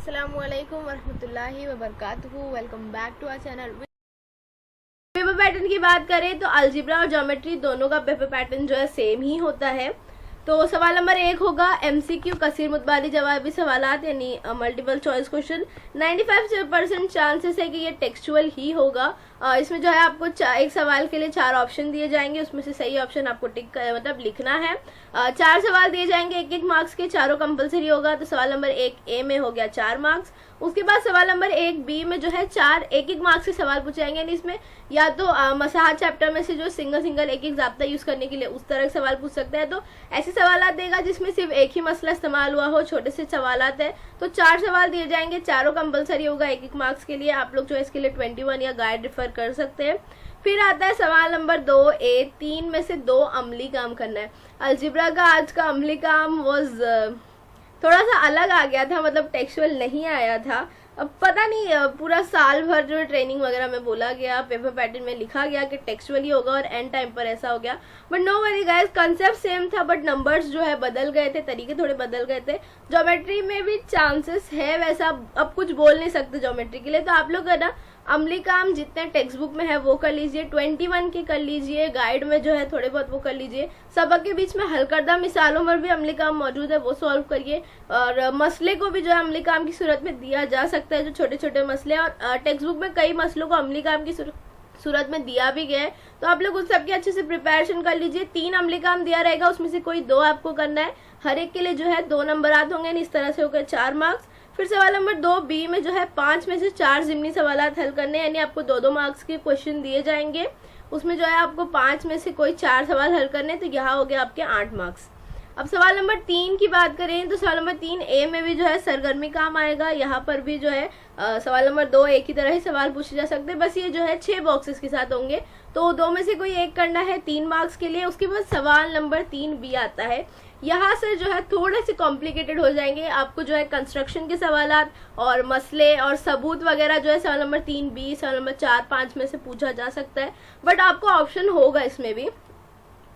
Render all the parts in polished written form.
अस्सलामुअलैकुम वरहमतुल्लाहि वबरकातुहू। Welcome back to our channel. Paper pattern की बात करें तो अलजेब्रा और ज्योमेट्री दोनोनों का पेपर पैटर्न जो है सेम ही होता है। तो सवाल नंबर 1 होगा एमसीक्यू कसीर मुतबाली जवाबी सवालात यानी मल्टीपल चॉइस क्वेश्चन। 95% चांसेस है कि ये टेक्सचुअल ही होगा। इसमें जो है आपको एक सवाल के लिए 4 ऑप्शन दिए जाएंगे, उसमें से सही ऑप्शन आपको टिक मतलब लिखना है। 4 सवाल दिए जाएंगे 1-1 मार्क्स के, चारों कंपलसरी होगा। तो सवाल नंबर 1 ए में हो गया 4 मार्क्स। उसके बाद सवाल नंबर 1 बी में जो है 4 1-1 मार्क्स के सवाल पूछे जाएंगे, यानी इसमें या तो मसाहत चैप्टर में से जो सिंगल एक जाब्ता यूज करने के लिए उस तरह के सवाल पूछ सकते हैं। तो ऐसे सवाल देगा जिसमें सिर्फ एक ही मसला इस्तेमाल हुआ हो, छोटे से सवालात है। तो 4 सवाल दिए जाएंगे, चारों कंपलसरी होगा 1-1 मार्क्स के लिए। आप लोग जो है इसके लिए 21 या गाइड रेफर कर सकते हैं। फिर आता है सवाल नंबर 2 ए, 3 में से 2 अमली काम करना है। अलजेब्रा का आज का अमली काम वाज थोड़ा सा अलग आ गया था, मतलब टेक्सचुअल नहीं आया था। अब पता नहीं पूरा साल भर जो ट्रेनिंग वगैरह में बोला गया, पेपर पैटर्न में लिखा गया कि टेक्सचुअली होगा और एंड टाइम पर ऐसा हो गया। But no worry guys, concept same था बट नंबर्स जो है बदल गए थे, तरीके थोड़े बदल गए थे। ज्योमेट्री में भी चांसेस है वैसा, अब कुछ बोल नहीं सकते ज्योमेट्री के लिए। तो आप लोग है ना अमली काम जितने टेक्स्ट बुक में है वो कर लीजिए, 21 के कर लीजिए, गाइड में जो है थोड़े बहुत वो कर लीजिए। सबक के बीच में हलकर्दा मिसालों में भी अमली काम मौजूद है, वो सॉल्व करिए। और मसले को भी जो है अमली काम की सूरत में दिया जा सकता है, जो छोटे छोटे मसले। और टेक्स्ट बुक में कई मसलों को अमली काम की सूरत में दिया भी गया है, तो आप लोग उन सबकी अच्छे से प्रिपरेशन कर लीजिए। 3 अमली काम दिया रहेगा, उसमें से कोई 2 आपको करना है। हर एक के लिए जो है 2 नंबर होंगे, इस तरह से होकर 4 मार्क्स। फिर सवाल नंबर 2 बी में जो है 5 में से 4 ज़िमनी सवालात हल करने, यानी आपको 2-2 मार्क्स के क्वेश्चन दिए जाएंगे। उसमें जो है आपको 5 में से कोई 4 सवाल हल करने, तो यहाँ हो गया आपके 8 मार्क्स। अब सवाल नंबर 3 की बात करें तो सवाल नंबर 3 ए में भी जो है सरगर्मी काम आएगा। यहाँ पर भी जो है सवाल नंबर 2 ए की तरह ही सवाल पूछे जा सकते हैं, बस ये जो है 6 बॉक्सेस के साथ होंगे। तो 2 में से कोई एक करना है 3 मार्क्स के लिए। उसके बाद सवाल नंबर 3 बी आता है। यहाँ से जो है थोड़े से कॉम्प्लिकेटेड हो जाएंगे, आपको जो है कंस्ट्रक्शन के सवालात और मसले और सबूत वगैरह जो है सवाल नंबर 3 बी, सवाल नंबर 4, 5 में से पूछा जा सकता है। बट आपको ऑप्शन होगा इसमें भी।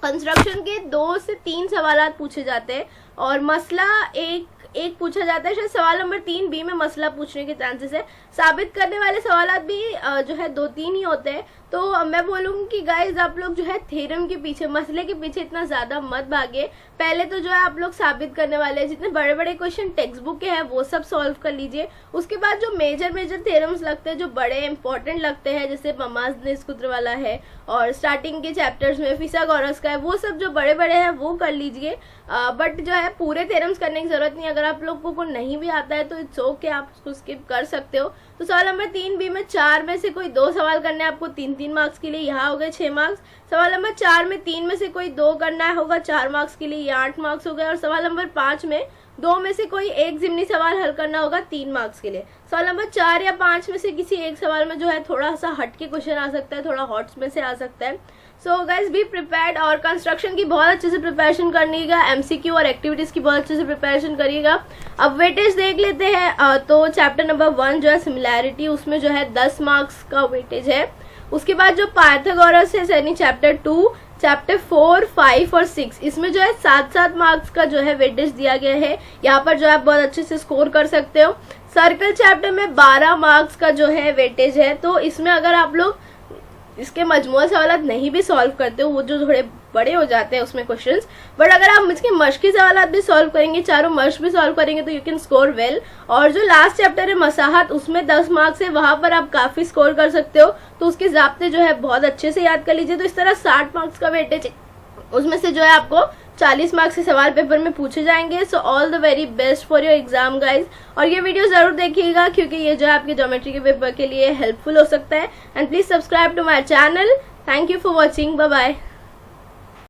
कंस्ट्रक्शन के 2 से 3 सवालात पूछे जाते हैं और मसला एक पूछा जाता है। शायद सवाल नंबर 3 बी में मसला पूछने के चांसेस है। साबित करने वाले सवालात भी जो है 2-3 ही होते हैं। तो मैं बोलूँगी कि गाइज आप लोग जो है थ्योरम के पीछे, मसले के पीछे इतना ज़्यादा मत भागे। पहले तो जो है आप लोग साबित करने वाले जितने बड़े बड़े क्वेश्चन टेक्स्ट बुक के हैं वो सब सॉल्व कर लीजिए। उसके बाद जो मेजर थ्योरम्स लगते हैं, जो बड़े इंपॉर्टेंट लगते हैं, जैसे ममाज़ कुत्र वाला है और स्टार्टिंग के चैप्टर्स में फिसागोरस का है, वो सब जो बड़े बड़े हैं वो कर लीजिए। बट जो है पूरे थ्योरम्स करने की जरूरत नहीं। अगर आप लोगों को नहीं भी आता है तो इट्स ओके, आप उसको स्किप कर सकते हो। तो सवाल नंबर 3 बी में 4 में से कोई 2 सवाल करने हैं आपको 3-3 मार्क्स के लिए, यहाँ हो गए 6 मार्क्स। सवाल नंबर 4 में 3 में से कोई 2 करना है, होगा 4 मार्क्स के लिए, ये 8 मार्क्स हो गए। और सवाल नंबर 5 में 2 में से कोई एक ज़िमनी सवाल हल करना होगा 3 मार्क्स के लिए। सवाल नंबर 4 या 5 में से किसी एक सवाल में जो है थोड़ा सा हट के क्वेश्चन आ सकता है, थोड़ा हॉट्स में से आ सकता है। So guys be prepared. और कंस्ट्रक्शन की बहुत अच्छे से प्रिपरेशन करनीगा, एमसीक्यू और एक्टिविटीज की बहुत अच्छे से प्रिपरेशन करिएगा। अब वेटेज देख लेते हैं। तो चैप्टर नंबर 1 जो है सिमिलैरिटी, उसमें जो है 10 मार्क्स का वेटेज है। उसके बाद जो पाइथागोरस है यानी चैप्टर 2, चैप्टर 4, 5 और 6, इसमें जो है 7-7 मार्क्स का जो है वेटेज दिया गया है। यहाँ पर जो है आप बहुत अच्छे से स्कोर कर सकते हो। सर्कल चैप्टर में 12 मार्क्स का जो है वेटेज है। तो इसमें अगर आप लोग इसके मजमूआ सवालात नहीं भी सॉल्व करते हो, वो जो थोड़े बड़े हो जाते हैं उसमें क्वेश्चंस, बट अगर आप इसके मश्की सवालात भी सॉल्व करेंगे, चारों मश्क भी सॉल्व करेंगे, तो यू कैन स्कोर वेल। और जो लास्ट चैप्टर है मसाहत, उसमें 10 मार्क्स है, वहां पर आप काफी स्कोर कर सकते हो। तो उसके ज़ाब्ते जो है बहुत अच्छे से याद कर लीजिए। तो इस तरह 60 मार्क्स का वेटेज, उसमें से जो है आपको 40 मार्क्स के सवाल पेपर में पूछे जाएंगे। So all the very best for your exam guys. और ये वीडियो जरूर देखिएगा क्योंकि ये जो है आपके ज्योमेट्री के पेपर के लिए हेल्पफुल हो सकता है। And please subscribe to my channel. Thank you for watching. Bye bye.